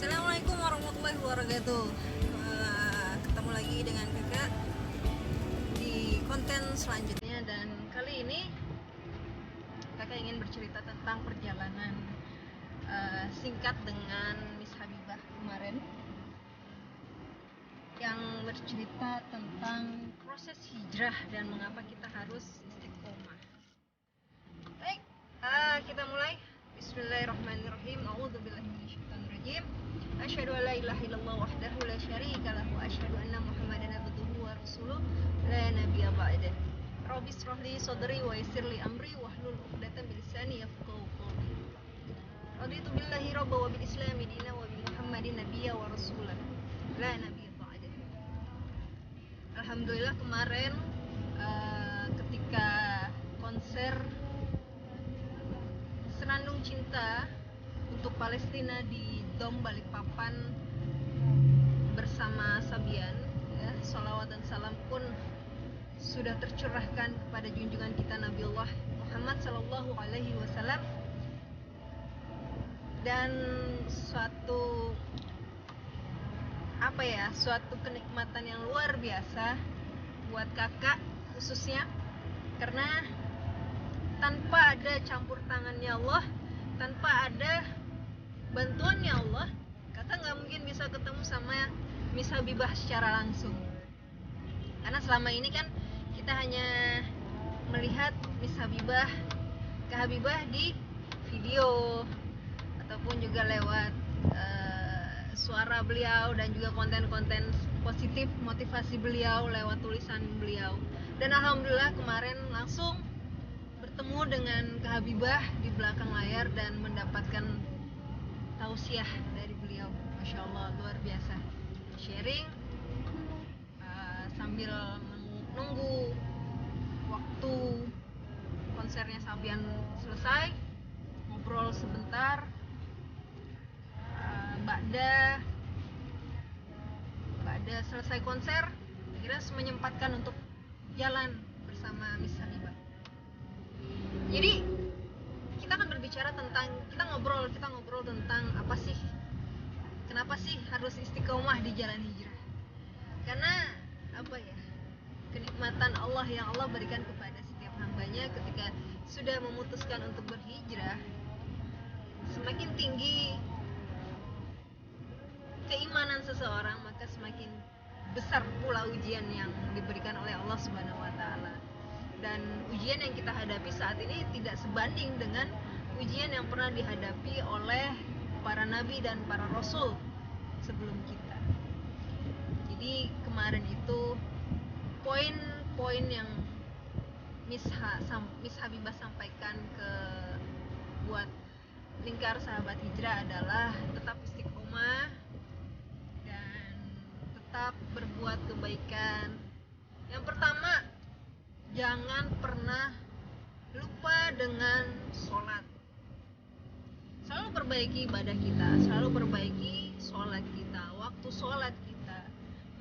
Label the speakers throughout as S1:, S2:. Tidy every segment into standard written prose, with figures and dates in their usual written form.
S1: Assalamualaikum warahmatullahi wabarakatuh. Ketemu lagi dengan kakak di konten selanjutnya, dan kali ini kakak ingin bercerita tentang perjalanan singkat dengan Miss Habibah kemarin, yang bercerita tentang proses hijrah dan mengapa kita harus istiqomah. Baik, kita mulai. Bismillahirrahmanirrahim. A'udzubillahi minasyaitonirrajim. Asyhadu an la ilaha illallah wahdahu la syarika lahu wa asyhadu anna Muhammadan abduhu wa rasuluh la nabiyya ba'dah. Rabbi shrah li sadri wa yassir li amri wahlul 'uqdatam min lisani yafqahu qawli. Raditu billahi rabba wa bil islami dinan wa bi Muhammadin nabiyya wa rasulah la nabiyya ba'dah. Alhamdulillah kemarin ketika konser Senandung Cinta untuk Palestina di Dom Balikpapan bersama Sabian, ya, salawat dan salam pun sudah tercurahkan kepada junjungan kita Nabiullah Muhammad Sallallahu Alaihi Wasallam, dan suatu kenikmatan yang luar biasa buat kakak khususnya, karena tanpa ada campur tangannya Allah, tanpa ada bantuannya Allah, kakak nggak mungkin bisa ketemu sama Miss Habibah secara langsung. Karena selama ini kan kita hanya melihat Miss Habibah, Kak Habibah di video ataupun juga lewat suara beliau, dan juga konten-konten positif motivasi beliau lewat tulisan beliau. Dan alhamdulillah kemarin langsung bertemu dengan Kak Habibah di belakang layar dan mendapatkan tausiah dari beliau. Masya Allah, luar biasa. Sharing sambil menunggu waktu konsernya Sabian selesai, ngobrol sebentar. Ba'da selesai konser, akhirnya menyempatkan untuk jalan bersama Miss Habibah. Jadi kita akan berbicara tentang, kita ngobrol tentang apa sih, kenapa sih harus istiqomah di jalan hijrah. Karena apa ya, kenikmatan Allah yang Allah berikan kepada setiap hambanya ketika sudah memutuskan untuk berhijrah, semakin tinggi keimanan seseorang, maka semakin besar pula ujian yang diberikan oleh Allah Subhanahu wa taala. Dan ujian yang kita hadapi saat ini tidak sebanding dengan ujian yang pernah dihadapi oleh para nabi dan para rasul sebelum kita. Jadi kemarin itu poin-poin yang Miss Habibah sampaikan ke buat lingkar sahabat hijrah adalah tetap istiqomah dan tetap berbuat kebaikan. Yang pertama, jangan pernah lupa dengan sholat. Selalu perbaiki ibadah kita, selalu perbaiki sholat kita, waktu sholat kita.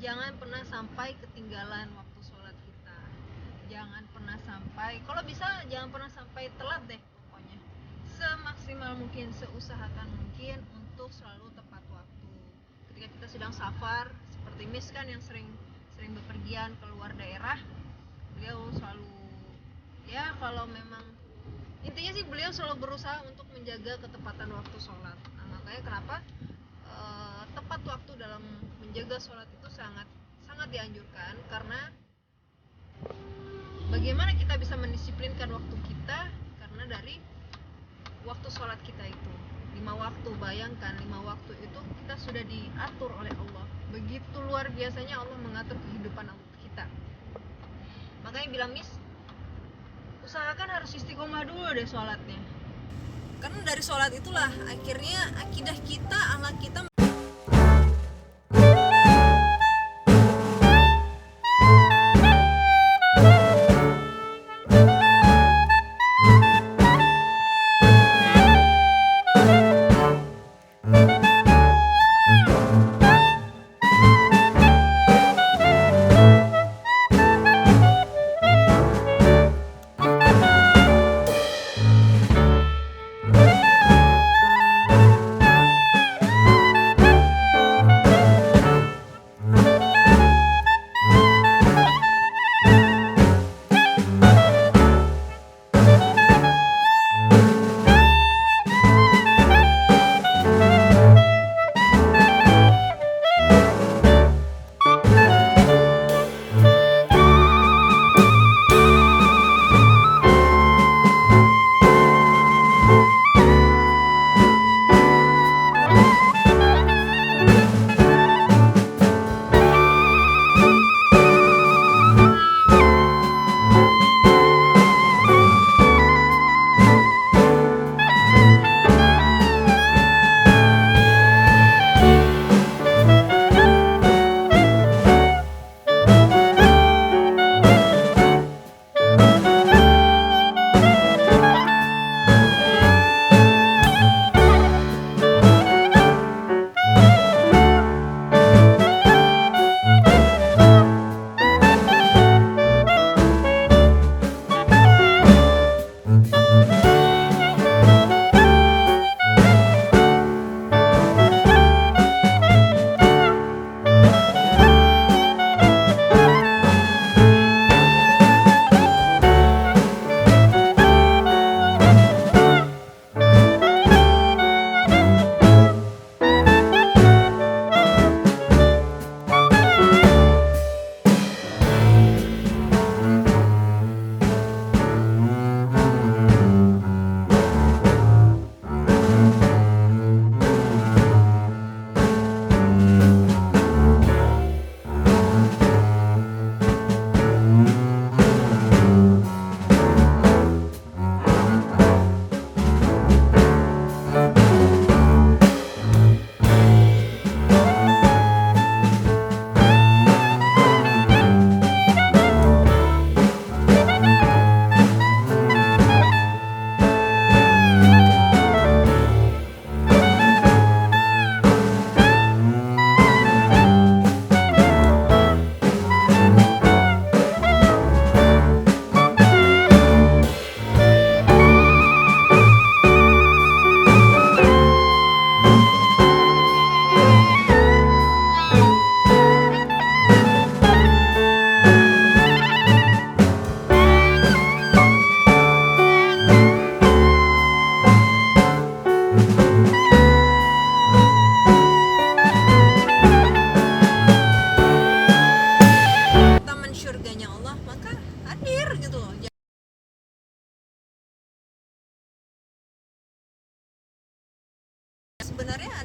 S1: Jangan pernah sampai ketinggalan waktu sholat kita. Jangan pernah sampai, kalau bisa jangan pernah sampai telat deh pokoknya. Semaksimal mungkin, seusahakan mungkin untuk selalu tepat waktu. Ketika kita sedang safar, seperti Miss kan yang sering bepergian keluar daerah, beliau selalu, ya kalau memang intinya sih beliau selalu berusaha untuk menjaga ketepatan waktu sholat. Nah, makanya kenapa tepat waktu dalam menjaga sholat itu sangat dianjurkan, karena bagaimana kita bisa mendisiplinkan waktu kita, karena dari waktu sholat kita itu 5 waktu, bayangkan 5 waktu itu kita sudah diatur oleh Allah. Begitu luar biasanya Allah mengatur kehidupan kita. Makanya bilang, Miss, usahakan harus istiqomah dulu deh sholatnya, karena dari sholat itulah akhirnya akidah kita, akhlak kita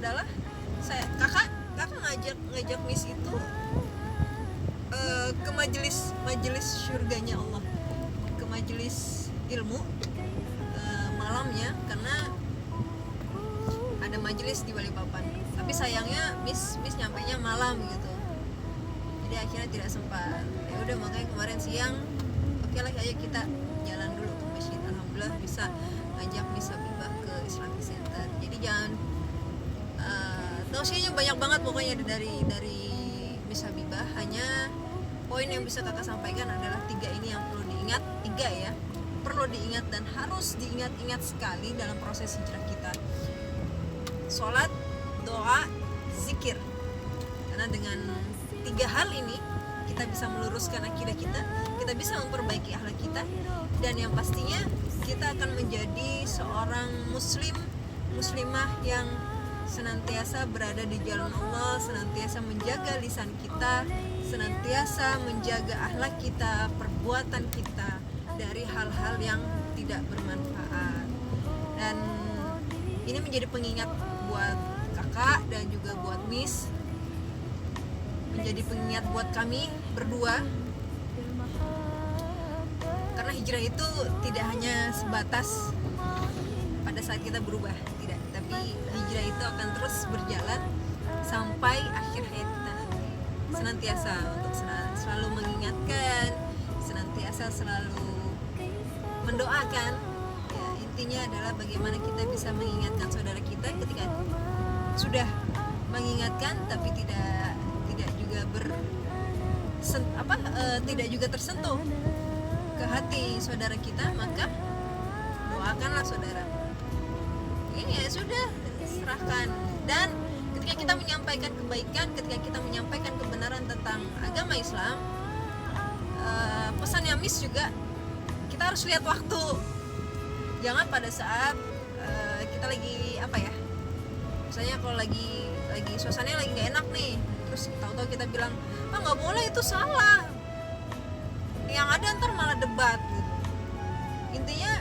S1: adalah kakak ngajak Miss itu ke majelis surganya Allah, ke majelis ilmu malamnya, karena ada majelis di Balikpapan. Tapi sayangnya Miss nyampainya malam gitu, jadi akhirnya tidak sempat. Ya udah, makanya kemarin siang oke lah, ayo kita jalan dulu ke masjid. Alhamdulillah bisa ngajak Miss Habibah ke Islamic Center. Jadi jangan tausiahnya banyak banget pokoknya dari Miss Habibah. Hanya poin yang bisa kakak sampaikan adalah 3 ini yang perlu diingat. 3 ya, perlu diingat dan harus diingat-ingat sekali dalam proses hijrah kita: sholat, doa, zikir. Karena dengan 3 hal ini kita bisa meluruskan akidah kita bisa memperbaiki akhlak kita, dan yang pastinya kita akan menjadi seorang muslimah yang senantiasa berada di jalan Allah, senantiasa menjaga lisan kita, senantiasa menjaga akhlak kita, perbuatan kita dari hal-hal yang tidak bermanfaat. Dan ini menjadi pengingat buat kakak dan juga buat Miss, menjadi pengingat buat kami berdua, karena hijrah itu tidak hanya sebatas pada saat kita berubah, tidak, tapi hijrah itu akan terus berjalan sampai akhir hayat kita nanti. Senantiasa untuk selalu mengingatkan, senantiasa selalu mendoakan. Ya, intinya adalah bagaimana kita bisa mengingatkan saudara kita ketika sudah mengingatkan tapi tidak juga tidak juga tersentuh ke hati saudara kita, maka doakanlah saudara. Ini ya sudah, serahkan. Dan ketika kita menyampaikan kebaikan, ketika kita menyampaikan kebenaran tentang agama Islam, pesan yang Miss juga, kita harus lihat waktu. Jangan pada saat kita lagi misalnya kalau lagi suasananya lagi nggak enak nih, terus tahu-tahu kita bilang nggak boleh, itu salah, yang ada ntar malah debat gitu. Intinya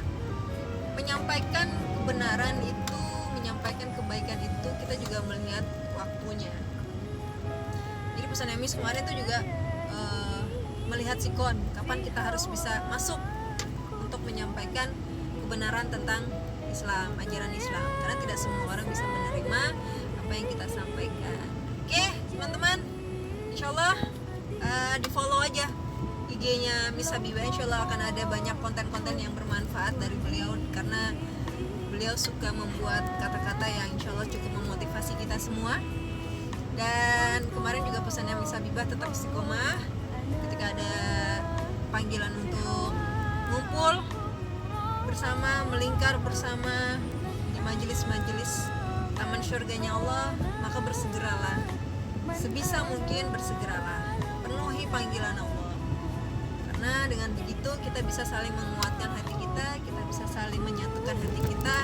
S1: menyampaikan kebenaran itu, menyampaikan kebaikan itu, kita juga melihat waktunya. Jadi pesan Miss kemarin itu juga melihat sikon, kapan kita harus bisa masuk untuk menyampaikan kebenaran tentang Islam, ajaran Islam, karena tidak semua orang bisa menerima apa yang kita sampaikan. Oke teman-teman, insyaallah di follow aja IG-nya Miss Habibah. Insyaallah akan ada banyak konten-konten yang bermanfaat dari beliau, karena beliau suka membuat kata-kata yang insyaallah cukup memotivasi kita semua. Dan kemarin juga pesannya Miss Habibah tetap istiqomah ketika ada panggilan untuk ngumpul bersama, melingkar bersama di majelis-majelis taman syurganya Allah, maka bersegeralah, sebisa mungkin bersegeralah, penuhi panggilan Allah. Karena dengan begitu kita bisa saling menguatkan hati kita bisa saling menyatukan hati kita,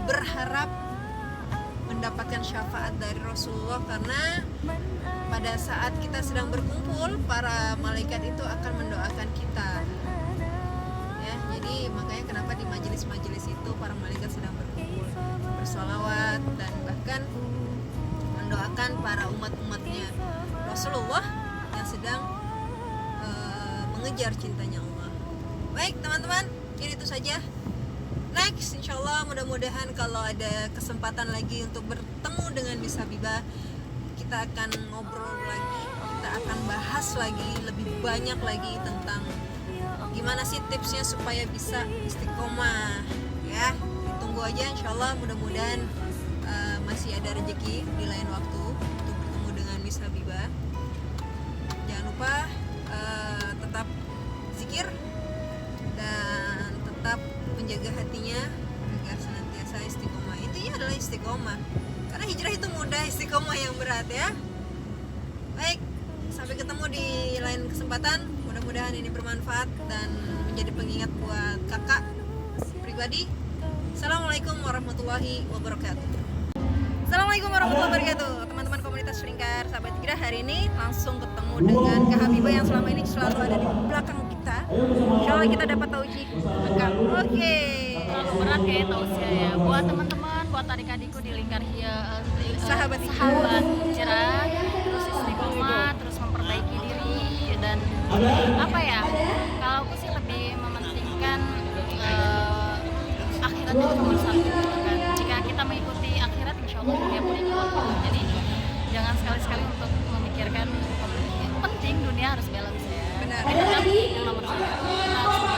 S1: berharap mendapatkan syafaat dari Rasulullah, karena pada saat kita sedang berkumpul, para malaikat itu akan mendoakan kita. Ya, jadi makanya kenapa di majelis-majelis itu para malaikat sedang berkumpul, bersolawat dan bahkan mendoakan para umat-umatnya Rasulullah yang sedang mengejar cintanya Allah. Baik teman-teman, ini itu saja. Next, insyaallah mudah-mudahan kalau ada kesempatan lagi untuk bertemu dengan Miss Habibah, kita akan ngobrol lagi, kita akan bahas lagi lebih banyak lagi tentang gimana sih tipsnya supaya bisa istiqomah. Ya, ditunggu aja insyaallah, mudah-mudahan masih ada rezeki di lain waktu untuk bertemu dengan Miss Habibah. Jangan lupa tetap zikir dan tetap menjaga hatinya agar senantiasa istiqomah. Intinya adalah istiqomah, karena hijrah itu mudah, istiqomah yang berat ya. Baik, sampai ketemu di lain kesempatan. Mudah-mudahan ini bermanfaat dan menjadi pengingat buat kakak pribadi. Assalamualaikum warahmatullahi wabarakatuh. Assalamualaikum warahmatullahi wabarakatuh. Teman-teman komunitas Lingkar Sahabat Hijrah, hari ini langsung ketemu dengan Kak Habibah yang selama ini selalu ada di belakang kita. Insyaallah kita dapat tauji lengkap. Oke.
S2: Terlalu berat kayak tausiah ya. Buat teman-teman buat adik-adikku di lingkar
S3: Sahabat
S2: hijrah, terus istiqomah, terus memperbaiki diri, dan apa ya, kalau aku sih lebih mementingkan akhiratnya itu nomor satu gitu kan. Jika kita mengikuti akhirat, insya Allah dunia pun ikut gitu. Jadi jangan sekali-sekali untuk memikirkan penting dunia harus balance ya.
S3: Benar.
S2: Tapi tetap yang nomor satu kita harus